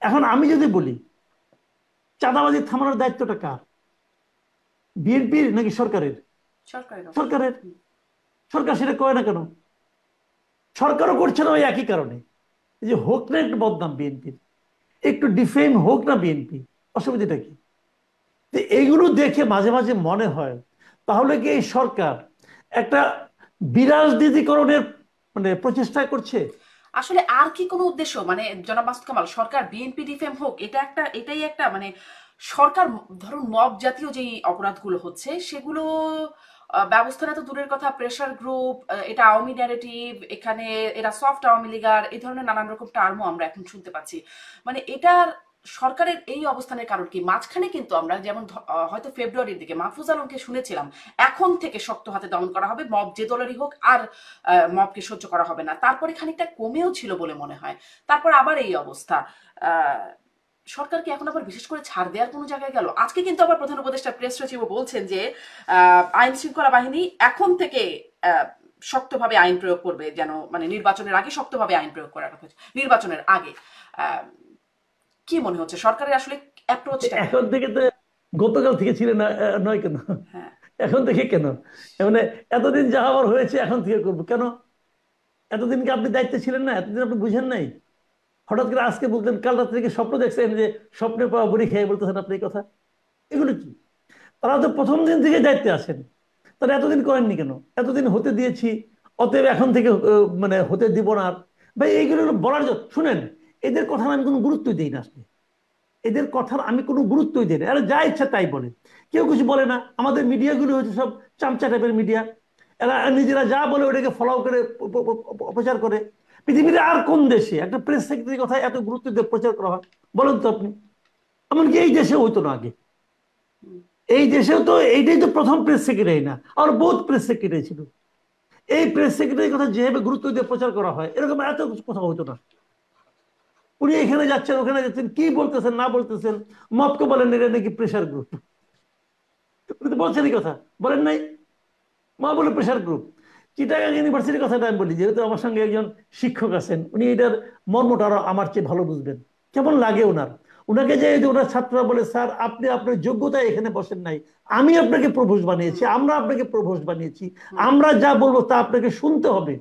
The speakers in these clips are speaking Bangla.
এখন আমি যদি বলি চাঁদাবাজি থামানোর দায়িত্বটা কার, বিএনপির নাকি সরকারের? সরকারের অবশ্যই। সরকারের। সরকার সেটা করে না কেন? সরকারও করছে না ওই একই কারণে, এই যে হোক না একটু বদনাম বিএনপির, একটু ডিফেম হোক না বিএনপি, অসুবিধাটা কি? তো এইগুলো দেখে মাঝে মাঝে মনে হয় তাহলে কি এই সরকার একটা বিরাজনীতিকরণের মানে প্রচেষ্টা করছে? আসলে আর কি কোনো উদ্দেশ্য, মানে জনাব মাসুদ কামাল, সরকার বিএনপি ডিফেম হোক, এটা একটা, এটাই একটা মানে সরকার, ধরুন মব জাতীয় যেই অপরাধগুলো হচ্ছে সেগুলো ব্যবস্থা না তো দূরের কথা, প্রেশার গ্রুপ, এটা আওয়ামী ন্যারেটিভ, এখানে এরা সফট আওয়ামী লীগার, এই ধরনের নানান রকম টার্মও আমরা এখন শুনতে পাচ্ছি। মানে এটার সরকারের এই অবস্থানের কারণ কি? মাঝখানে কিন্তু আমরা যেমন হয়তো ফেব্রুয়ারির দিকে মাহফুজ আলমকে শুনেছিলাম এখন থেকে শক্ত হাতে দমন করা হবে, মব যে দলেরই হোক, আর মবকে সহ্য করা হবে না। তারপরে খানিকটা কমেও ছিল বলে মনে হয়, তারপর আবার এই অবস্থা। আহ, সরকার কি এখন আবার বিশেষ করে ছাড় দেওয়ার কোনো জায়গায় গেল? আজকে কিন্তু আবার প্রধান উপদেষ্টা প্রেস সচিবও বলছেন যে আইন শৃঙ্খলা বাহিনী এখন থেকে আহ, শক্তভাবে আইন প্রয়োগ করবে, যেন মানে নির্বাচনের আগে শক্তভাবে আইন প্রয়োগ করার কথা হচ্ছে, নির্বাচনের আগে। আহ, কি মনে হচ্ছে সরকারের আসলে অ্যাপ্রোচটা কি? এখন থেকে তো গতকাল থেকে ছিলেন না, নয় কেন? হ্যাঁ। এখন থেকে কেন? মানে এতদিন যা হওয়ার হয়েছে এখন থেকে করবো কেন? এতদিন কি আপনি দায়িত্বে ছিলেন না? এতদিন আপনি বুঝেন নাই? হঠাৎ করে আজকে বলতেন, কাল রাত থেকে স্বপ্ন দেখছেন যে স্বপ্নে পাওয়া বুড়ি খেয়ে বলতেছেন আপনি এই কথা? এগুলো কি? তারা তো প্রথম দিন থেকে দায়িত্বে আছেন, তারা এতদিন করেননি কেন? এতদিন হতে দিয়েছি, অতএব এখন থেকে মানে হতে দিব না আর। ভাই এইগুলো হলো বলার জন্য, শুনেন, এদের কথা আমি কোনো গুরুত্বই দিই না আসলে। এদের কথার আমি কোনো গুরুত্বই দিই না, এরা যা ইচ্ছা তাই বলে, কেউ কিছু বলে না। আমাদের মিডিয়াগুলো হচ্ছে সব চামচা টাইপের মিডিয়া, এরা নিজেরা যা বলে ওটাকে ফলো করে প্রচার করে। পৃথিবীর আর কোন দেশে একটা প্রেস সেক্রেটারির কথা এত গুরুত্ব দিয়ে প্রচার করা হয় বলেন তো আপনি? এমনকি এই দেশে হইতো না আগে। এই দেশেও তো এইটাই তো প্রথম প্রেস সেক্রেটারি না, আর বহুত প্রেস সেক্রেটারি ছিল। এই প্রেস সেক্রেটারির কথা যেভাবে গুরুত্ব দিয়ে প্রচার করা হয় এরকম এত কথা হতো না। উনি এখানে যাচ্ছেন ওখানে যাচ্ছেন, কি বলতেছেন না বলতেছেন, মপকে বলেন এটা নাকি প্রেশার গ্রুপ। উনি তো বলছেন এই কথা, বলেন নাই? মা বলে প্রেশার গ্রুপ। চিটাগাং ইউনিভার্সিটির কথাটা আমি বলি, যেহেতু আমার সঙ্গে একজন শিক্ষক আছেন, উনি এটার মর্মটা আরো আমার চেয়ে ভালো বুঝবেন। কেমন লাগে ওনার, ওনাকে যে এই যে ওনার ছাত্ররা বলে, স্যার আপনি আপনার যোগ্যতায় এখানে বসেন নাই, আমি আপনাকে প্রভোস্ট বানিয়েছি, হুম। আমরা আপনাকে প্রভোস্ট বানিয়েছি, হুম। আমরা যা বলবো তা আপনাকে শুনতে হবে।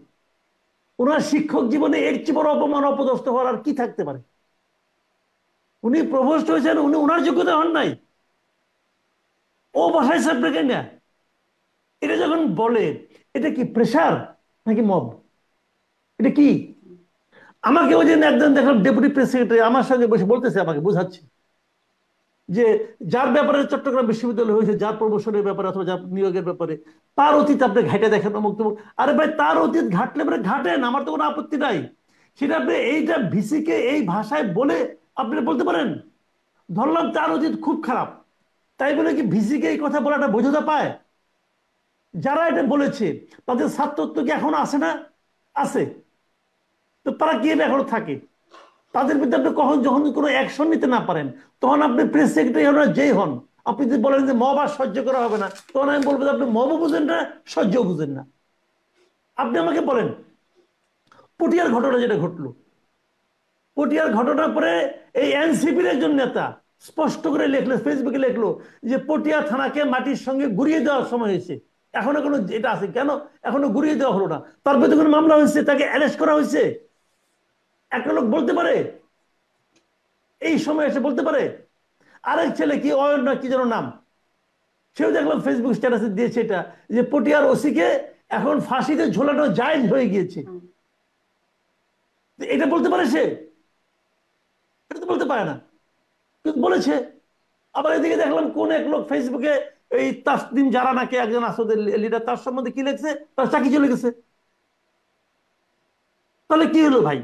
ওনার শিক্ষক জীবনে এর চেয়ে বড় অপমান অপদস্থ হওয়ার আর কি থাকতে পারে? উনি প্রভোস্ট হয়েছেন, উনি ওনার যোগ্যতা হন নাই, ও বসাইছে আপনাকে না। এটা যখন বলে, এটা কি প্রেশার নাকি মব? এটা কি? আমাকে ওই দিন একজন দেখলাম ডেপুটি প্রেস সেক্রেটারি আমার সঙ্গে বসে বলতেছে, আমাকে বোঝাচ্ছে যে যার ব্যাপারে চট্টগ্রাম বিশ্ববিদ্যালয় হয়েছে, যার প্রমোশনের ব্যাপারে অথবা যার নিয়োগের ব্যাপারে, তার অতীত আপনি ঘাটে দেখেন অমুক তমুক। আরে ভাই, তার অতীত ঘাটলে পরে ঘাটেন, আমার তো কোনো আপত্তি নাই। সেটা আপনি এইটা ভিসিকে এই ভাষায় বলে আপনি বলতে পারেন। ধরলাম তার অতীত খুব খারাপ, তাই বলে কি ভিসিকে এই কথা বলাটা বোঝাতে পায়? যারা এটা বলেছে তাদের ছাত্রত্ব কি এখন আছে না? আছে। তো তারা কি এখনো থাকে? তাদের বিরুদ্ধে আপনি কখন যখন কোনো অ্যাকশন নিতে না পারেন, তখন আপনি প্রেস সেক্রেটারি হন আর যেই হন, আপনি যদি বলেন যে মব আর সহ্য করা হবে না, তখন আমি বলবো যে আপনি মবও বুঝেন না, সহ্যও বুঝেন না। আপনি আমাকে বলেন, পটিয়ার ঘটনা যেটা ঘটলো, পটিয়ার ঘটনার পরে এই এনসিপির একজন নেতা স্পষ্ট করে লিখলো, ফেসবুকে লিখলো যে পটিয়া থানাকে মাটির সঙ্গে গুড়িয়ে দেওয়ার সময় হয়েছে। এখনো কোনো এটা আছে কেন? এখনো গুড়িয়ে দেওয়া হলো না, তার বিরুদ্ধে কোনো মামলা হয়েছে, তাকে অ্যারেস্ট করা হয়েছে? একটা লোক বলতে পারে, এই সময় এসে বলতে পারে? আরেক ছেলে কি অয়ন না কি যেন নাম, সেও দেখলাম ফেসবুক স্ট্যাটাসে দিয়েছে এটা, যে পটিয়ার ওসিকে এখন ফাঁসিতে ঝোলানো জায়েজ হয়ে গিয়েছে। হুম। তো এটা বলতে পারে সে? এটা তো বলতে পারে না, কিন্তু বলেছে। আবার এদিকে দেখলাম কোন এক লোক ফেসবুকে এই তাসনিম জারা নাকি একজন আসাদের লিডার, তার সম্বন্ধে কি লিখছে, তার চাকরি চলে গেছে। তাহলে কি হলো ভাই?